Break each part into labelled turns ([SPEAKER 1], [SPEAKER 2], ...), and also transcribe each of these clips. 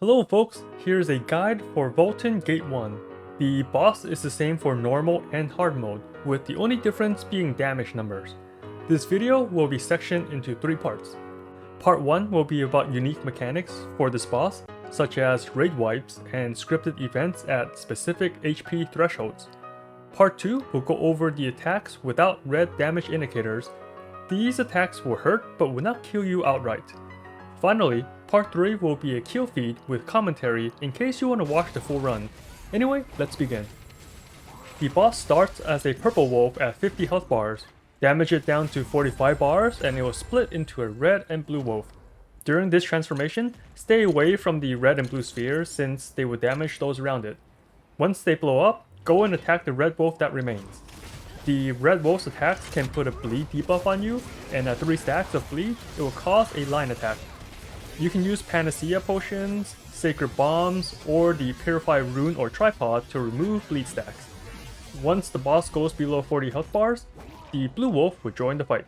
[SPEAKER 1] Hello folks, here's a guide for Valtan Gate 1. The boss is the same for normal and hard mode, with the only difference being damage numbers. This video will be sectioned into 3 parts. Part 1 will be about unique mechanics for this boss, such as raid wipes and scripted events at specific HP thresholds. Part 2 will go over the attacks without red damage indicators. These attacks will hurt but will not kill you outright. Finally, Part 3 will be a kill feed with commentary in case you want to watch the full run. Anyway, let's begin. The boss starts as a purple wolf at 50 health bars. Damage it down to 45 bars and it will split into a red and blue wolf. During this transformation, stay away from the red and blue spheres since they will damage those around it. Once they blow up, go and attack the red wolf that remains. The red wolf's attacks can put a bleed debuff on you, and at 3 stacks of bleed, it will cause a line attack. You can use Panacea potions, Sacred Bombs, or the Purify Rune or Tripod to remove bleed stacks. Once the boss goes below 40 health bars, the blue wolf will join the fight.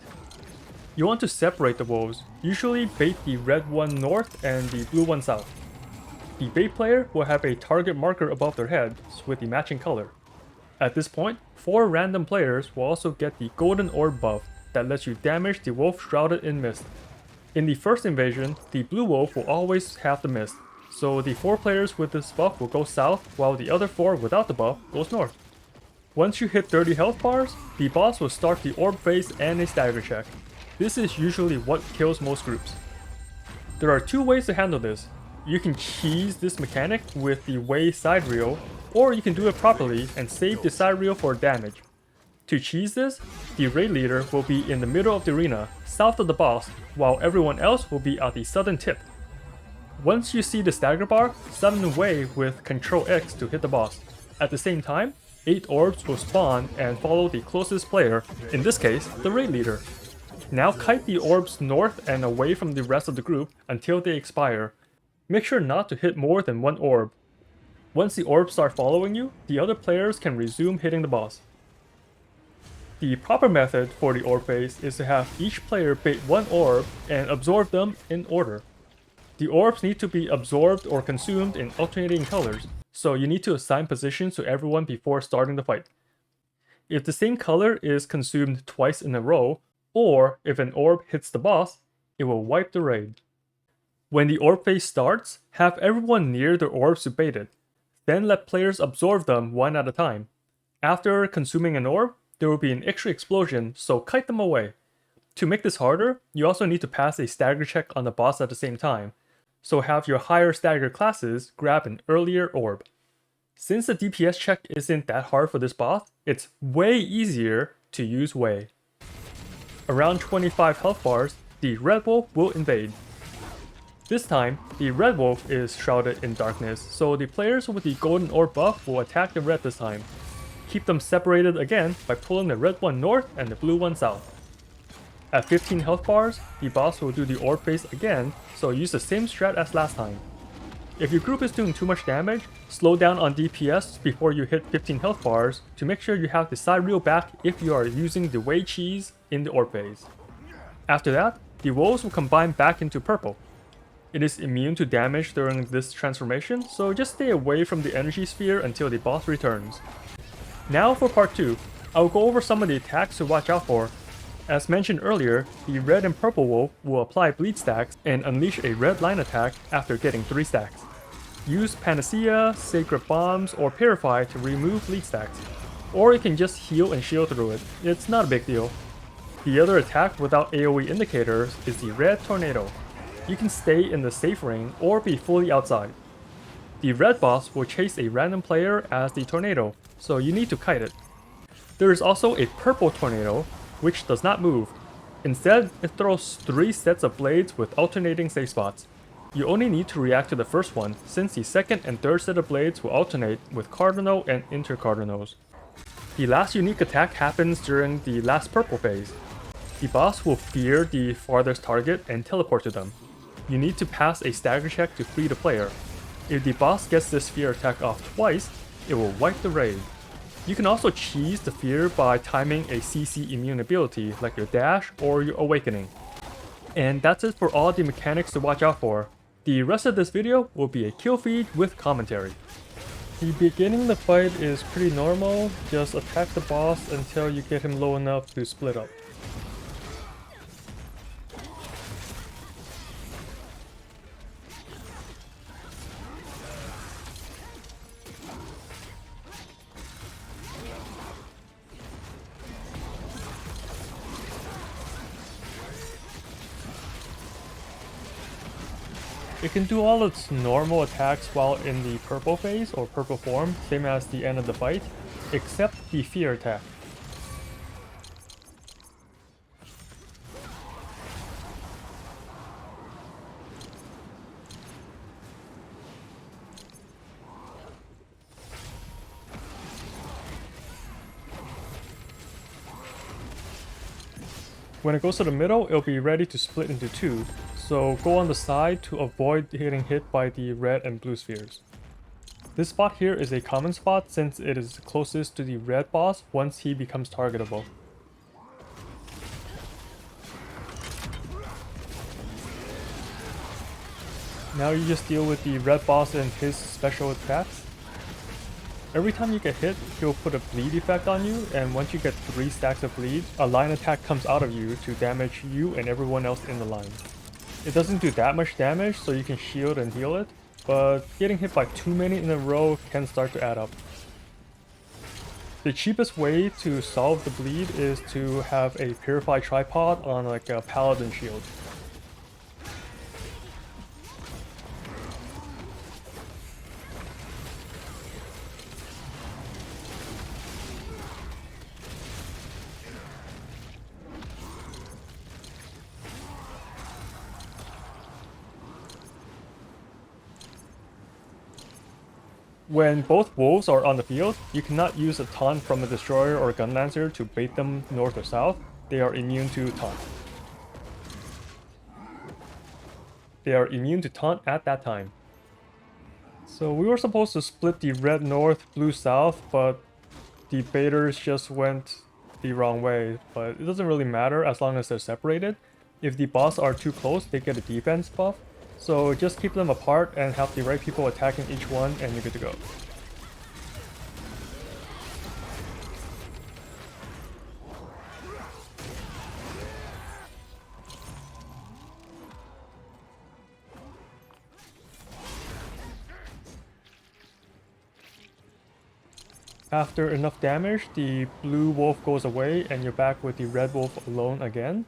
[SPEAKER 1] You want to separate the wolves, usually bait the red one north and the blue one south. The bait player will have a target marker above their heads with the matching color. At this point, 4 random players will also get the golden orb buff that lets you damage the wolf shrouded in mist. In the first invasion, the blue wolf will always have the mist, so the 4 players with this buff will go south while the other 4 without the buff goes north. Once you hit 30 health bars, the boss will start the orb phase and a stagger check. This is usually what kills most groups. There are 2 ways to handle this. You can cheese this mechanic with the way side reel, or you can do it properly and save the side reel for damage. To cheese this, the raid leader will be in the middle of the arena, south of the boss, while everyone else will be at the southern tip. Once you see the stagger bar, summon away with Ctrl X to hit the boss. At the same time, 8 orbs will spawn and follow the closest player, in this case, the raid leader. Now kite the orbs north and away from the rest of the group until they expire. Make sure not to hit more than 1 orb. Once the orbs start following you, the other players can resume hitting the boss. The proper method for the orb phase is to have each player bait 1 orb and absorb them in order. The orbs need to be absorbed or consumed in alternating colors, so you need to assign positions to everyone before starting the fight. If the same color is consumed twice in a row, or if an orb hits the boss, it will wipe the raid. When the orb phase starts, have everyone near their orbs to bait it. Then let players absorb them one at a time. After consuming an orb, there will be an extra explosion, so kite them away. To make this harder, you also need to pass a stagger check on the boss at the same time, so have your higher stagger classes grab an earlier orb. Since the DPS check isn't that hard for this boss, it's way easier to use Way. Around 25 health bars, the red wolf will invade. This time, the red wolf is shrouded in darkness, so the players with the golden orb buff will attack the red this time. Keep them separated again by pulling the red one north and the blue one south. At 15 health bars, the boss will do the orb phase again, so use the same strat as last time. If your group is doing too much damage, slow down on DPS before you hit 15 health bars to make sure you have the side reel back if you are using the way cheese in the orb phase. After that, the wolves will combine back into purple. It is immune to damage during this transformation, so just stay away from the energy sphere until the boss returns. Now for part 2, I will go over some of the attacks to watch out for. As mentioned earlier, the red and purple wolf will apply bleed stacks and unleash a red line attack after getting 3 stacks. Use Panacea, Sacred Bombs, or Purify to remove bleed stacks. Or you can just heal and shield through it, it's not a big deal. The other attack without AoE indicators is the red tornado. You can stay in the safe ring or be fully outside. The red boss will chase a random player as the tornado, so you need to kite it. There is also a purple tornado, which does not move. Instead, it throws 3 sets of blades with alternating safe spots. You only need to react to the first one, since the second and third set of blades will alternate with cardinal and intercardinals. The last unique attack happens during the last purple phase. The boss will fear the farthest target and teleport to them. You need to pass a stagger check to free the player. If the boss gets this fear attack off twice, it will wipe the raid. You can also cheese the fear by timing a CC immune ability like your dash or your awakening. And that's it for all the mechanics to watch out for. The rest of this video will be a kill feed with commentary. The beginning of the fight is pretty normal, just attack the boss until you get him low enough to split up. It can do all its normal attacks while in the purple phase or purple form, same as the end of the fight, except the fear attack. When it goes to the middle, it'll be ready to split into two, so go on the side to avoid getting hit by the red and blue spheres. This spot here is a common spot since it is closest to the red boss once he becomes targetable. Now you just deal with the red boss and his special attacks. Every time you get hit, he'll put a bleed effect on you, and once you get 3 stacks of bleed, a line attack comes out of you to damage you and everyone else in the line. It doesn't do that much damage, so you can shield and heal it, but getting hit by too many in a row can start to add up. The cheapest way to solve the bleed is to have a purified tripod on like a paladin shield. When both wolves are on the field, you cannot use a taunt from a destroyer or gun lancer to bait them north or south. They are immune to taunt. They are immune to taunt at that time. So we were supposed to split the red north, blue south, but the baiters just went the wrong way. But it doesn't really matter as long as they're separated. If the boss are too close, they get a defense buff. So just keep them apart and have the right people attacking each one and you're good to go. After enough damage, the blue wolf goes away and you're back with the red wolf alone again.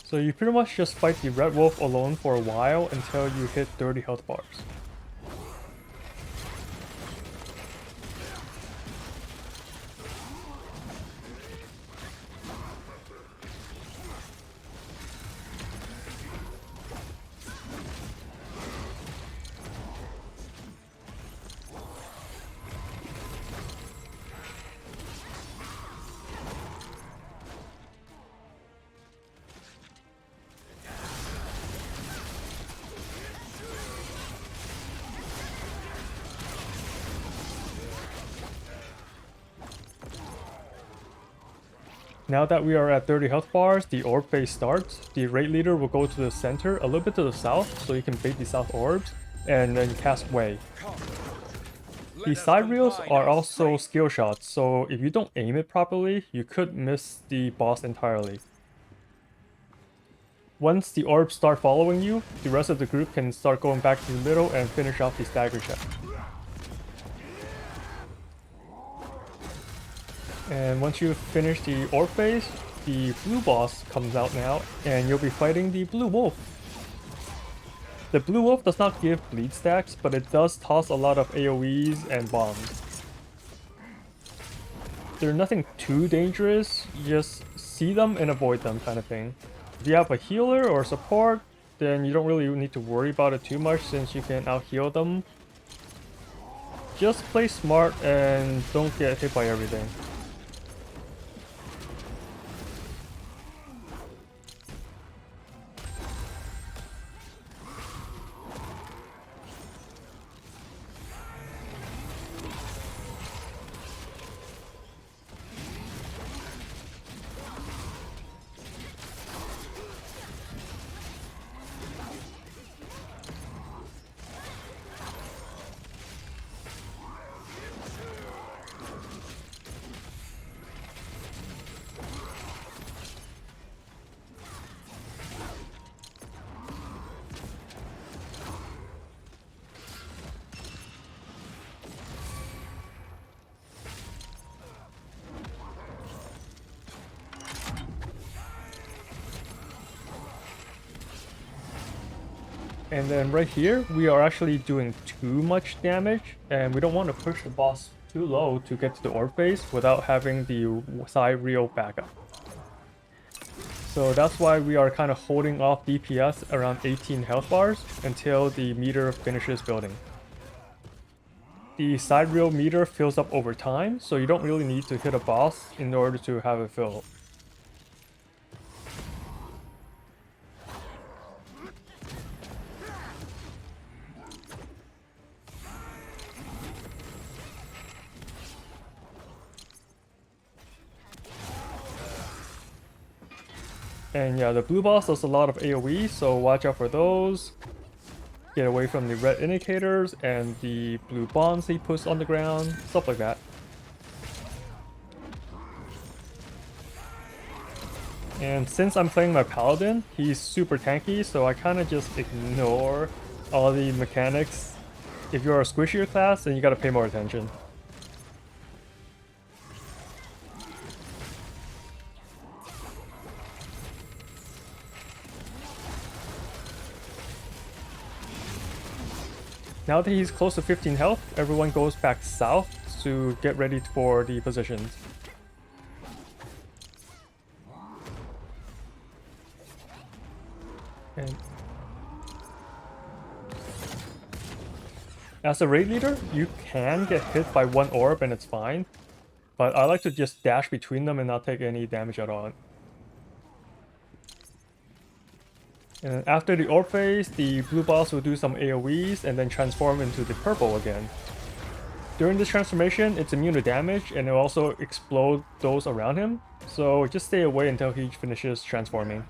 [SPEAKER 1] So you pretty much just fight the red wolf alone for a while until you hit 30 health bars. Now that we are at 30 health bars, the orb phase starts. The raid leader will go to the center, a little bit to the south, so you can bait the south orbs, and then cast Way. The side reels are also skill shots, so if you don't aim it properly, you could miss the boss entirely. Once the orbs start following you, the rest of the group can start going back to the middle and finish off the stagger check. And once you finish the orb phase, the blue boss comes out now, and you'll be fighting the blue wolf. The blue wolf does not give bleed stacks, but it does toss a lot of AoEs and bombs. They're nothing too dangerous, just see them and avoid them kind of thing. If you have a healer or support, then you don't really need to worry about it too much since you can out-heal them. Just play smart and don't get hit by everything. And then right here, we are actually doing too much damage, and we don't want to push the boss too low to get to the orb phase without having the side reel backup. So that's why we are kind of holding off DPS around 18 health bars until the meter finishes building. The side reel meter fills up over time, so you don't really need to hit a boss in order to have it fill. And yeah, the blue boss does a lot of AoE, so watch out for those. Get away from the red indicators and the blue bombs he puts on the ground, stuff like that. And since I'm playing my paladin, he's super tanky, so I kind of just ignore all the mechanics. If you're a squishier class, then you gotta pay more attention. Now that he's close to 15 health, everyone goes back south to get ready for the positions. And as a raid leader, you can get hit by one orb and it's fine, but I like to just dash between them and not take any damage at all. And after the orb phase, the blue boss will do some AoEs and then transform into the purple again. During this transformation, it's immune to damage and it will also explode those around him, so just stay away until he finishes transforming.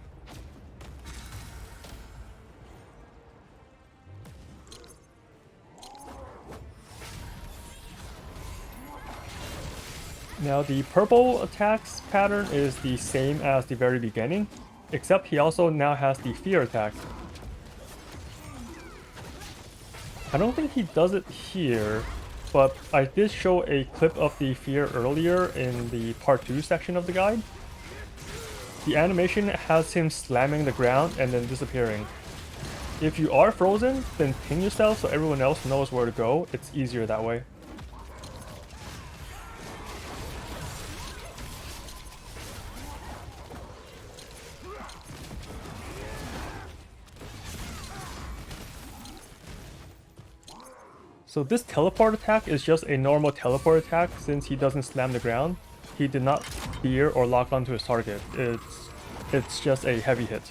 [SPEAKER 1] Now the purple attacks pattern is the same as the very beginning, except he also now has the fear attack. I don't think he does it here, but I did show a clip of the fear earlier in the part 2 section of the guide. The animation has him slamming the ground and then disappearing. If you are frozen, then ping yourself so everyone else knows where to go. It's easier that way. So this teleport attack is just a normal teleport attack since he doesn't slam the ground. He did not fear or lock onto his target. It's just a heavy hit.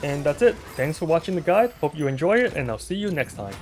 [SPEAKER 1] And that's it. Thanks for watching the guide. Hope you enjoy it, and I'll see you next time.